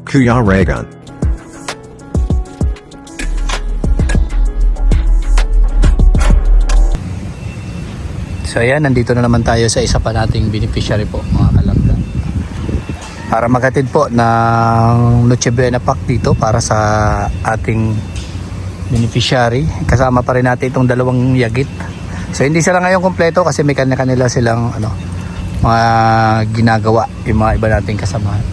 Kuya Regan. So ayan, nandito na naman tayo sa isa pa nating beneficiary po, mga kalangga. Para maghatid po ng Noche Buena Pack dito para sa ating beneficiary. Kasama pa rin natin itong dalawang yagit. So hindi sila ngayon kompleto kasi may kanya-kanila silang mga ginagawa, yung mga iba nating kasamahan.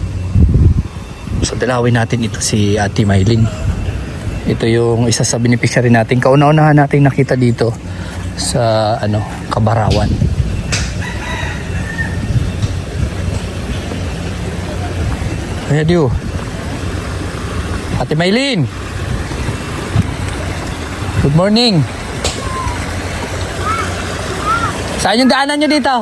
So dalawin natin ito si Ate Maylin. Ito yung isa sa beneficiary natin. Kauna-unahan natin nakita dito sa Kabarawan. Ayan diyo. Ate Maylin. Good morning. Saan yung daanan nyo dito?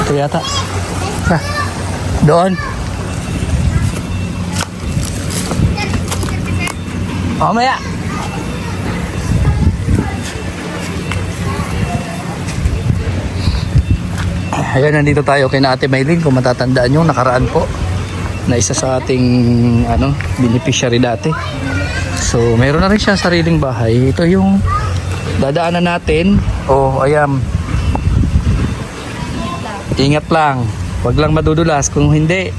Ito yata. Doon. Mamaya. Ayan, nandito tayo kay Ate Maylin. Kung matatandaan nyo, nakaraan po na isa sa ating beneficiary dati. So meron na rin siya sariling bahay. Ito yung dadaanan natin. Ayan. Ingat lang, wag lang madudulas, kung hindi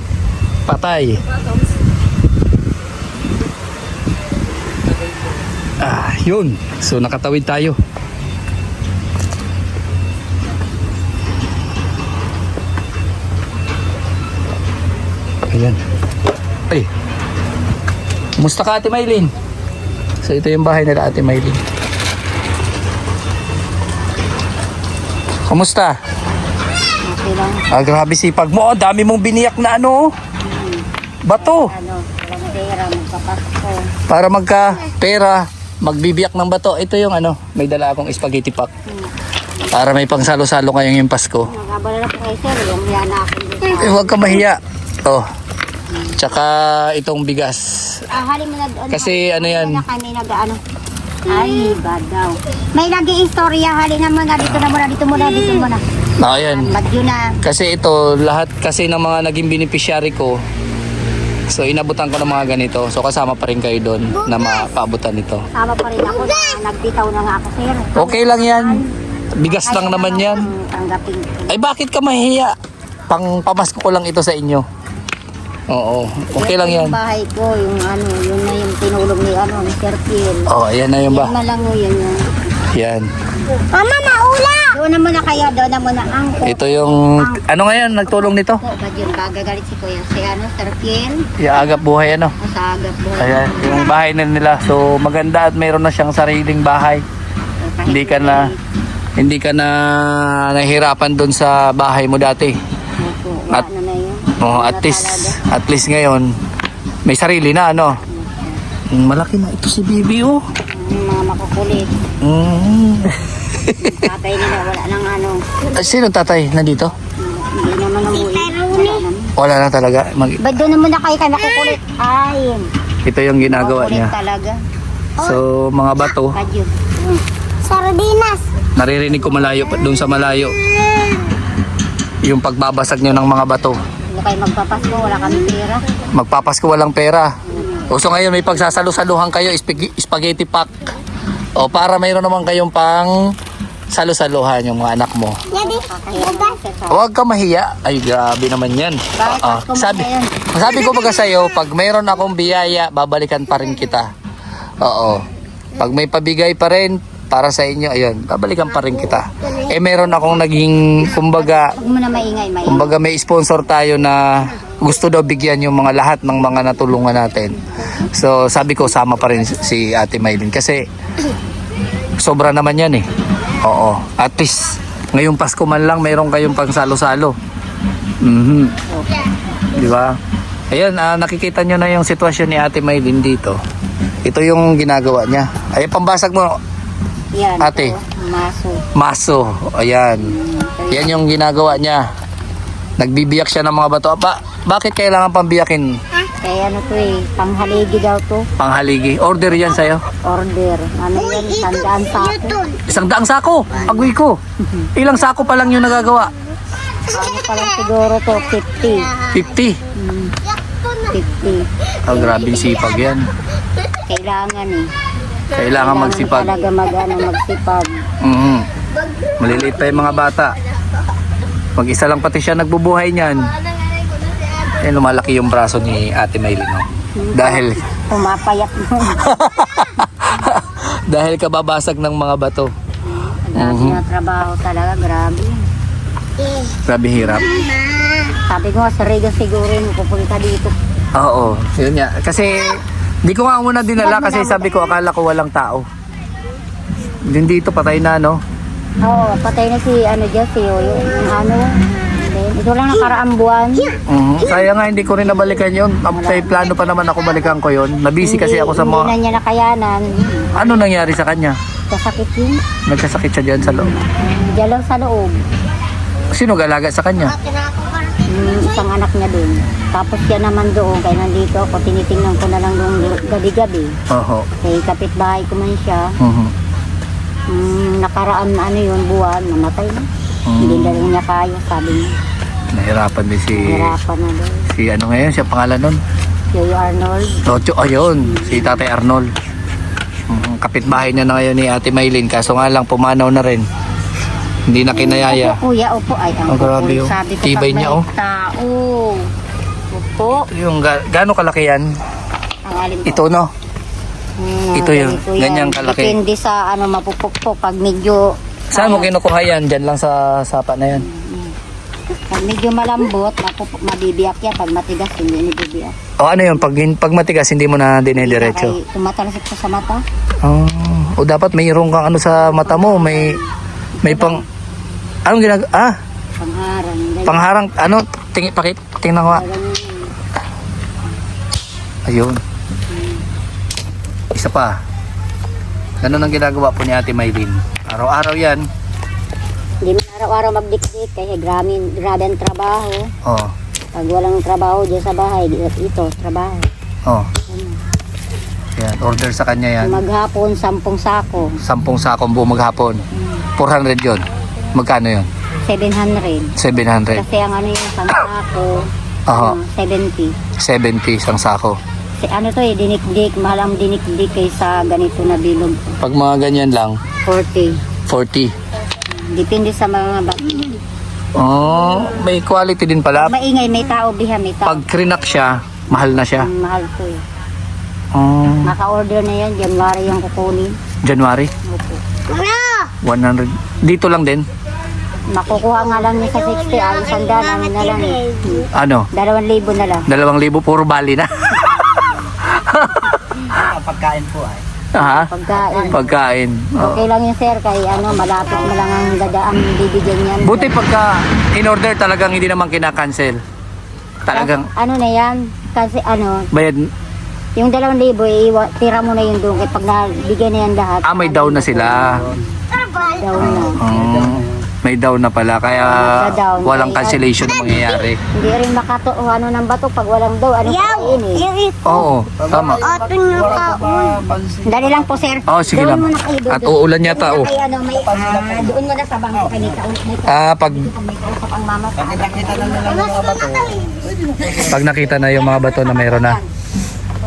patay. Yun. So nakatawid tayo. Ayan. Ay. Kumusta ka, Ate Maylin? So ito yung bahay nila, Ate Maylin. Kumusta? Grabe sipag mo. Dami mong biniyak na bato. Para magka-pera, magbibiyak ng bato. Ito yung may dala akong spaghetti pack. Para may pangsalo-salo ngayong yung Pasko. Huwag ka mahiya. Tsaka itong bigas. Kasi yan. Ay, badaw. May nag-i-istorya, halina mo na, dito muna. Ayan. Kasi ito, lahat kasi ng mga naging beneficiary ko, so inabutan ko ng mga ganito. So kasama pa rin kayo doon na mapaabutan nito. Sama pa rin ako na nagbitaw na nga ako, sir. Okay lang yan. Bigas lang naman yan. Tanggapin ko. Ay, bakit ka mahihiya? Pamasko ko lang ito sa inyo. Oo, okay lang yan. Yung bahay ko, yun na yung tinulong ni Sir Phil. Ayan na yung Yan malango yan. Yan. Mama, maula! Doon na muna kayo, doon na muna ang Ito yung, ngayon, nagtulong nito? Yun, gagalit si Kuya. Si Sir Phil. Agap buhay, Sa agap buhay. Ayan, yung bahay na nila. So, maganda at mayroon na siyang sariling bahay. Hindi ka na nahihirapan doon sa bahay mo dati. At, at least ngayon, may sarili na, Malaki na ito si Bibi, Mga makukulit. Tatay nila, wala nang Sino tatay? Nandito? Hindi naman umuwi. Wala na talaga. Ba't doon naman na kayo nakukulit? Ay, Ito yung ginagawa makukulit niya. talaga. So, mga bato, Kadyo. Sardinas. naririnig ko doon sa malayo. Yung pagbabasag nyo ng mga bato. Hindi kayo magpapasko, wala kami pera. Magpapasko walang pera. So ngayon may pagsasalo-saluhan kayo, spaghetti pack. Para mayroon naman kayong pang salo-saluhan yung mga anak mo. Huwag ka mahiya. Ay, grabe naman yan. Sabi ko baga sa'yo, pag mayroon akong biyaya, babalikan pa rin kita. Pag may pabigay pa rin para sa inyo, ayun, babalikan pa rin kita. Meron akong naging, kumbaga may sponsor tayo na gusto daw bigyan yung mga lahat ng mga natulungan natin. So sabi ko, sama pa rin si Ate Maylin kasi sobra naman yan at least ngayong Pasko man lang mayroon kayong pang salo-salo. Di ba? Ayan, nakikita nyo na yung sitwasyon ni Ate Maylin dito. Ito yung ginagawa niya. Ay, pambasag mo, Yan, Ate. Maso. Ayan. Yan yung ginagawa niya. Nagbibiyak siya ng mga bato. Bakit kailangan pambiyakin? Kaya ano to eh, panghaligi daw to. Panghaligi. Order yan sa'yo. Order. Ano yan, 100 sako. 100 sako. Agoy ko. Ilang sako pa lang yung nagagawa? Ano pa lang siguro to, 50. 50. 50. Oh, grabing sipag yan. Kailangan eh. Kailangan magsipag. Talaga magsipag. Mhm. Maliliit pa yung mga bata. Mag-isa lang pati siya nagbubuhay niyan. Eh, lumalaki yung braso ni Ate Maylin. No? Dahil Pumapayat mo. dahil kababasag ng mga bato. Ang dami na trabaho talaga, grabe. Grabe hirap. Sabi ko nga, sa Regan sigurin, pupunta dito. Oo, yun nga. Kasi hindi ko nga muna dinala kasi sabi ko akala ko walang tao. Din dito patay na, no? Oo, patay na si ano dyan, si Yoyo. Yung ano, ito lang nakaraang buwan. Kaya nga hindi ko rin nabalikan yun. May plano pa naman ako balikan ko yun. Nabisi kasi ako sa Hindi na mga... niya nakayanan. Ano nangyari sa kanya? Kasakit yun. Nagkasakit siya dyan sa loob. Diyan lang sa loob. Sino galaga sa kanya? Isang anak niya doon. Tapos siya naman doon, kaya nandito ako, tinitingnan ko na lang doon gabi-gabi. Oo. Kaya kapitbahay ko man siya. Mhm. Nakaraan na ano yun, buwan, namatay na. Hindi na rin niya kaya, sabi niya. Nahirapan din si... Hirapan na doon. Si ano ngayon? Siya pangalan nun? Yoyo Arnold. Tocho, ayun. Si Tatay Arnold. Kapitbahay niya na ngayon ni Ate Maylin. Kaso nga lang, pumanaw na rin. Hindi na kinayaya. Opo, kuya, opo. Ay, ang grabe yun. sabi ko, Tibay pag niya, may oh. tao. Opo. Yung gaano kalaki yan? Ang alin po. Ito, no? Ito yun. Ganito yan. Ganyang kalaki. Depende sa ano, mapupukpok. Pag medyo... Saan mo kinukuha yan? Diyan lang sa sapa na yan. Pag medyo malambot, mabibiyak yan. Pag matigas, hindi bibiyak. O ano yun? Pag matigas, hindi mo na dinediretso. Ay, tumatalsik ko sa mata. Oh. O dapat mayroon kang ano sa mata mo. May pang... Anong Pangharang. ganyan. pangharang... Ano? Tingnan ko nga. Ganyan. Ayun. Isa pa. Ganun ang ginagawa po ni Ate Maylin. Araw-araw yan. Hindi mo araw-araw magdikdik kasi grabe ang trabaho. Oh. Pag walang trabaho dyan sa bahay, ito, trabaho. Oh. Yan. Order sa kanya yan. Maghapon, 10 sako. 10 sakong buong maghapon. 400 yun. Magkano yun? 700. 700. Kasi ang ano yung isang sako, Aha. 70. 70 isang sako. Kasi ano to eh, dinikdik, mahal ang dinikdik kaysa ganito na bilog. Pag mga ganyan lang, 40. 40. Depende sa mga bata. Oh, may quality din pala. Maingay, may tao, biha, may tao. Pag krinak siya, mahal na siya. Mahal to eh. Oh, Naka-order na yan, January yung kukunin. January, Opo. 100. Dito lang din. Makukuha nga lang niya sa 60, ay isang namin na lang eh. Ano? 2,000 na lang. 2,000 puro bali na. Pagkain po ay. Ha? Pagkain. Pagkain. Oh. Okay lang yun sir, kay ano, malapit mo lang ang dadaang bibigyan niyan. Buti pagka in-order talagang hindi naman kinakancel. Talagang Ano na yan, kasi ano, bayad. yung 2,000 tira mo na yung doon, kaya pag nabigyan na yan lahat. May down na sila. Down na. May down na pala. Kaya Down. walang cancellation na mangyayari. Hindi rin ano ng bato pag walang daw, ano kain eh. Oo, tama. Dali lang po sir. Oo, sige lang. Doon muna kayo doon. At uulan yata, oh. Kaya ano, doon muna sa bangko kay may Pag kausap ang mama. Nakita na nila ng mga bato. pag nakita na yung mga bato na mayroon na.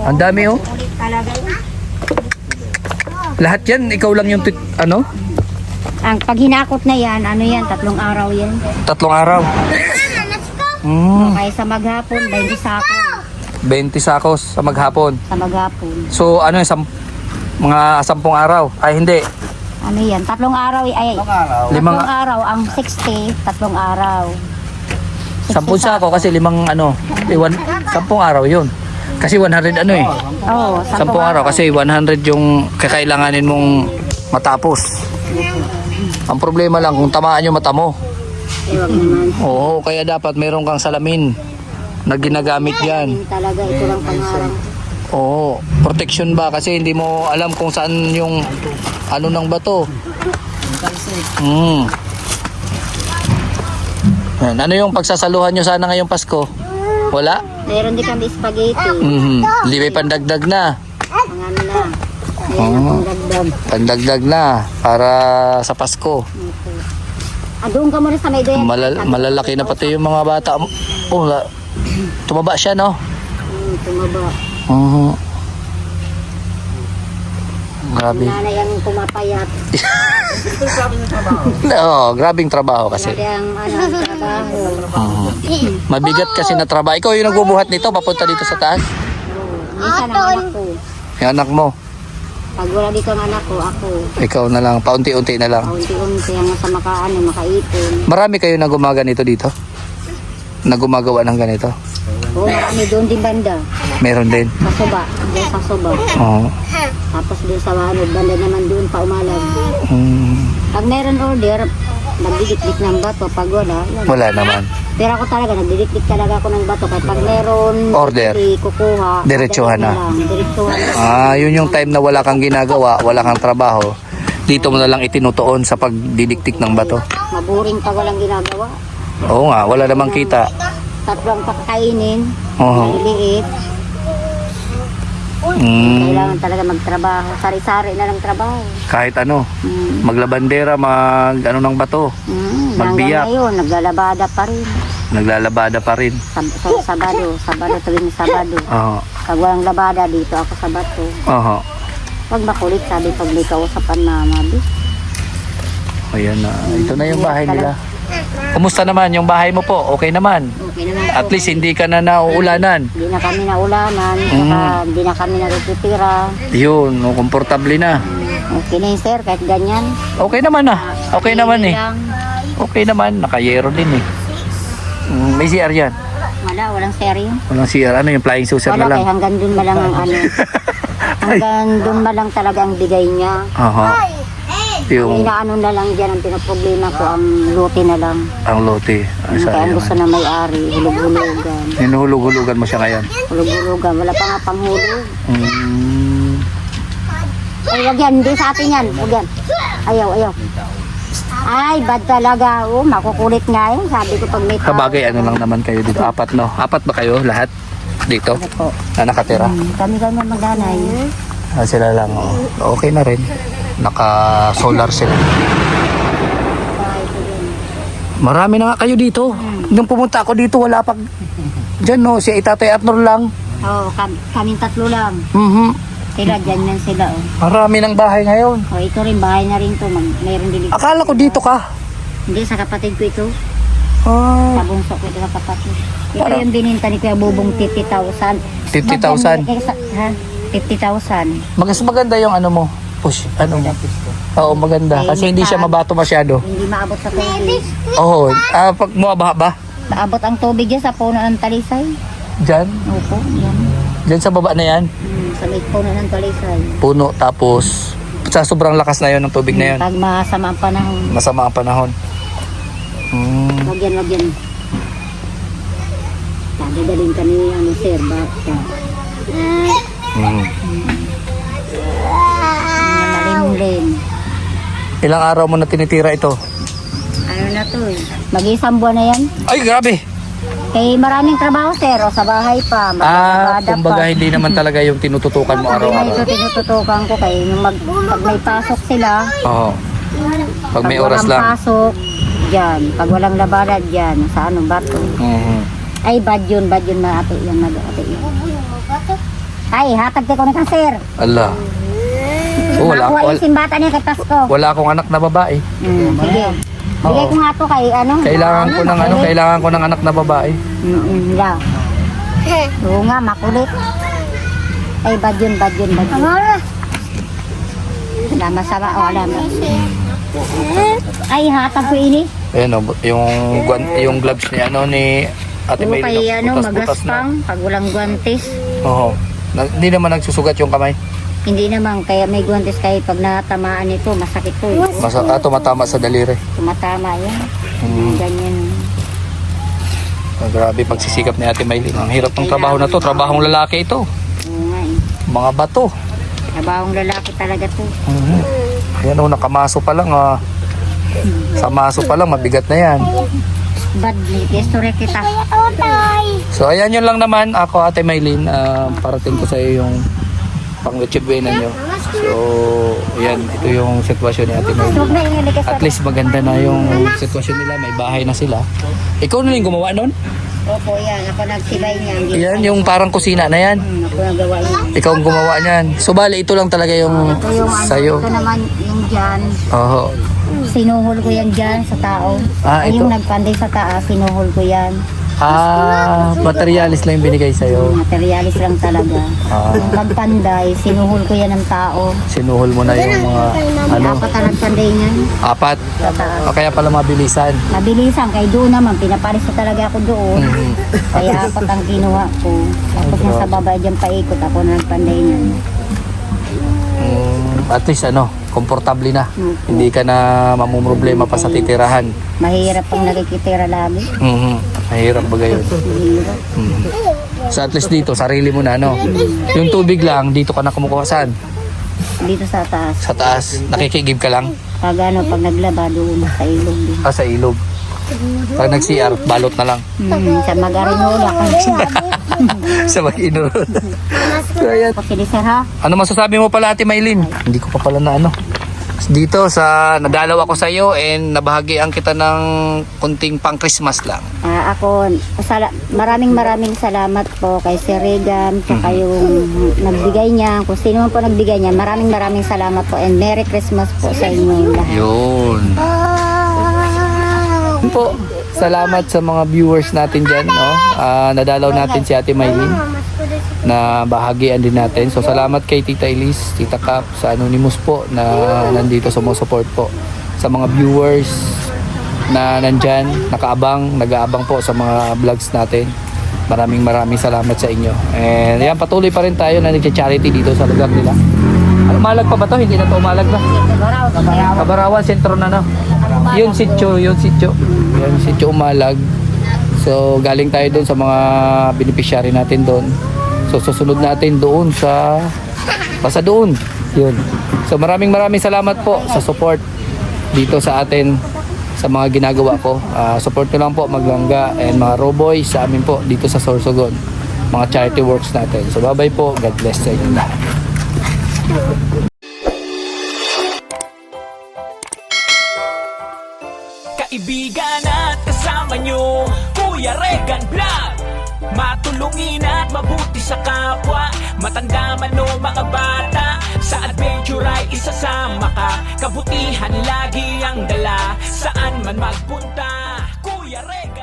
Ang dami, oh. Ulit talaga yun. Lahat yan, ikaw lang yung ano? Ang pag hinakot na yan, ano yan, 3 araw yan. 3 araw. Kaya sa maghapon, 20 sako. 20 sakos sa maghapon. Sa maghapon. So ano yung mga 10 araw? Ay hindi. Ano yan, 3 araw, ay, 3 Limang- araw, ang 60, 3 araw. 10 sako kasi 5 ano, 10 araw yun. Kasi 100 ano eh. Oo, 10 araw kasi 100 yung kakailanganin mong matapos. Ang problema lang kung tamaan yung mata mo. Ewan naman. Oo, kaya dapat meron kang salamin na ginagamit yan. Talaga, ito lang pangarang. Oo, protection ba? Kasi hindi mo alam kung saan yung ano ng bato. Yan. Ano yung pagsasaluhan nyo sana ngayong Pasko? Wala? Meron din kami spaghetti. May pandagdag na. Ang ano na. Meron Oo. akong dagdag. Pandagdag na para sa Pasko. Doon ka muna sa may doon. Malalaki na pati yung mga bata. Oh, tumaba siya, no? Tumaba. Grabe. Nanay ang pumapayat. Oo, grabing trabaho kasi. Nanay ang trabaho. Mabigat kasi na trabaho. Ikaw yung nagbubuhat nito, papunta dito sa taas? Minsan ang anak ko. Yung anak mo, Pag wala dito ang anak ko, ako. ikaw na lang, paunti-unti na lang. Paunti-unti hanggang sa makaipon. Marami kayo na gumaganito dito? Na gumagawa ng ganito? Oo, marami doon din banda. Meron din. Sa suba. Doon sa suba. Oo. Tapos doon sa banda naman doon pa umalag. Mm, Pag meron order, nagdidikdik ng bato. Pag wala, yun. wala naman. Pero ako talaga, nagdidikdik talaga ako ng bato. Kaya pag meron Order. kukuha. Diretsuhan na. Diretsuhan na. Yun yung time na wala kang ginagawa, wala kang trabaho. Dito mo na lang itinutuon sa pagdidiktik ng bato. Maburing pag walang ginagawa. Oo nga, wala namang kita. Tatlong pakakainin. Oo. Maliliit. Kailangan talaga magtrabaho. Sari-sari na lang trabaho. Kahit ano, maglabandera, ano ng bato. Magbiyak. Hanggang ngayon, naglalabada pa rin. Naglalabada pa rin. Sabado tuwing Sabado. Oo. Pag walang labada dito ako sa bato. Oo. Pag makulit, sabi pag may kausapan na mabi. Ayan na. Ito na yung bahay nila. Kumusta naman yung bahay mo po? Okay naman. Okay naman po. At least hindi ka na nauulanan. Hindi na kami naulanan. Saka hindi na kami natitira. Yun, komportable na. Okay na yun, sir, kahit ganyan. Okay naman ah. Okay naman eh. Lang. Okay naman, nakayero din eh. May CR yan. Walang sir yun. Walang CR. Ano yung flying saucer Wala, na lang? kaya hanggang dun malang ang ano. Hanggang dun malang talaga ang bigay niya. Aha. Ang Yung inaano na lang dyan, ang pinaproblema ko, ang lote na lang. ang lote. Kaya ang gusto na may-ari, hulog-hulugan. Hinuhulog-hulugan mo siya ngayon. Hulog-hulugan, wala pa nga panghulog. Mm. Ay, wag yan, hindi sa atin yan. Wag yan. Ayaw. Ay, bad talaga. Oh, makukulit nga yun. Sabi ko pag may tao. Kabagay, ano lang naman kayo dito? Apat, no? Apat ba kayo lahat dito Ano po? na nakatira? Kami magdanay. Sila lang. Oh. Okay na rin. Naka-solar sila. Marami na nga kayo dito. Nung pumunta ako dito, wala pa. Diyan, no? Si Itatay Atnor lang. Oo, kaming tatlo lang. Sila, dyan yan sila. Oh. Marami ng bahay ngayon. Oh, ito rin, bahay na rin to. Mayroon din dito. Akala ko dito ka. Hindi, sa kapatid ko ito. Ah, Sa bunso ko ito sa kapatid. Ito Parang- yung bininta ni Kuya Bubong 50,000. 50,000? Ha? 50,000. maganda yung ano mo. Push, ano mo. Oo, maganda. Kasi hindi siya mabato masyado. Hindi maabot sa tubig. Oo. Pag muaba ba? Maabot ang tubig yan sa puno ng talisay. Diyan? Opo, yan. Diyan sa baba na yan? Sa may puno ng talisay. Puno, tapos sa sobrang lakas na yon ng tubig na yon. Pag masama ang panahon. Masama ang panahon. Wag yan. Dadalhin ka ni sir, baka. Malimlim. Ilang araw mo na tinitira ito? Ano na to eh. Mag-isang buwan na yan. Ay, grabe! Kay maraming trabaho, sir. O sa bahay pa. Magbabada Kumbaga pa. hindi naman talaga yung tinututukan mo Hindi na ito araw-araw. tinututukan ko kay pag may pasok sila. Oo. Pag may oras walang lang. pasok, dyan. Pag walang labada, dyan. Sa ano, bato. Ay, bad yun, maate yan, mag-ate yan. Ay, hatag ko na ka, sir. Ala. Makuha yung simbata niya kay Pasko. Wala akong anak na babae. Sige. Bigay ko nga to kay ano. Kailangan ko ng anak na babae. Yeah. Oo nga, makulit. Ay, bad yun. Wala masama, wala. Ay, hatag ko ini. Ayan o, yung gloves ni Ate Oo, May. kay ano, Butas-butas na. magaspang. Pag walang guantes. Oo. Hindi naman nagsusugat yung kamay. Hindi naman, kaya may guantes kayo. Pag natamaan ito, masakit to. Tumatama sa daliri. Tumatama yan. Ganyan. Grabe pagsisikap ni Ate Maylin. Ang hirap ng trabaho na to. Trabahong lalaki ito. Oo nga eh. Mga bato. Trabahong lalaki talaga to. Ayan o, nakamaso pa lang. Sa maso pa lang, mabigat na yan. badly. Testure kita. So ayan yun lang naman. Ako, Ate Maylin, parating ko sa iyo yung pang-wechibena nyo. So, ayan, ito yung sitwasyon ni Ate Maylin. Huwag na ingalik ka sa... At least maganda na yung sitwasyon nila. May bahay na sila. Ikaw na yung gumawa nun? Opo, yan. Ako nagsibay niya. Yan, yung parang kusina na yan. Ako nagawa niya. Ikaw ang gumawa niyan. So, bali, ito lang talaga yung Ito yung ano, sayo. ito naman yung dyan. Oo. Sinuhol ko yan dyan sa tao. Ah, Ay, ito. yung nagpanday sa taas, sinuhol ko yan. Materialis lang yung binigay sa'yo. Materialis lang talaga. Ah. Yung pagpanday, sinuhol ko yan ng tao. Sinuhol mo na yung mga, May apat na nagpanday niyan apat. sa taas. O kaya pala mabilisan. Mabilisan, kay doon naman, pinapalis ko talaga ako doon. Mhm. Kaya apat ang kinuha ko. Tapos yung sa baba dyan paikot, ako na nagpanday niyan. At least komportable na. Hindi ka na mamumroblema pa sa titirahan. Mahirap pang nakikitira lagi. Mahirap ba gayon? Mahirap. So at least dito, sarili mo na Yung tubig lang, dito ka na kumukuha saan? Dito sa taas. Sa taas, nakikigib ka lang? Pag pag naglaba doon sa ilog din. Sa ilog. Pag nag-CR, balot na lang. Sa Magarinola. Sa mag-inurod. So ayan. Sige sir ha. Ano masasabi mo pala, Ate Maylin? Hindi ko pa pala na Dito nadalaw ako sa iyo and nabahagian kita ng kunting pang Christmas lang. Maraming salamat po kay Sir Regan, saka yung nagbigay niya, kung sino man po nagbigay niya, maraming salamat po and Merry Christmas po sa inyo lahat. Yun. Po, salamat sa mga viewers natin dyan, nadalaw natin si Ate Maylin na bahagian din natin. So salamat kay Tita Elise, Tita Cap, sa Anonymous po na nandito sumusupport po sa mga viewers na nandyan, nag-aabang po sa mga vlogs natin. Maraming salamat sa inyo. And yan, patuloy pa rin tayo na nagcha-charity dito sa lugar nila. Umalag pa ba to? Hindi na to umalag ba? Kabarawan, sentro na Yun sityo umalag. So galing tayo doon sa mga beneficiary natin doon. So susunod natin doon basta doon. Yun. So maraming salamat po sa support dito sa atin sa mga ginagawa ko. Support nyo lang po Maglangga and mga Roboy sa amin po dito sa Sorsogon. Mga charity works natin. So bye-bye po. God bless sa inyo lahat. Kaibigan at kasama nyo, Kuya Regan Vlog. Matulungin at mabuti sa kapwa, matanda man o mga bata. Sa adventure ay isasama ka, kabutihan lagi ang dala. Saan man magpunta, Kuya Regan.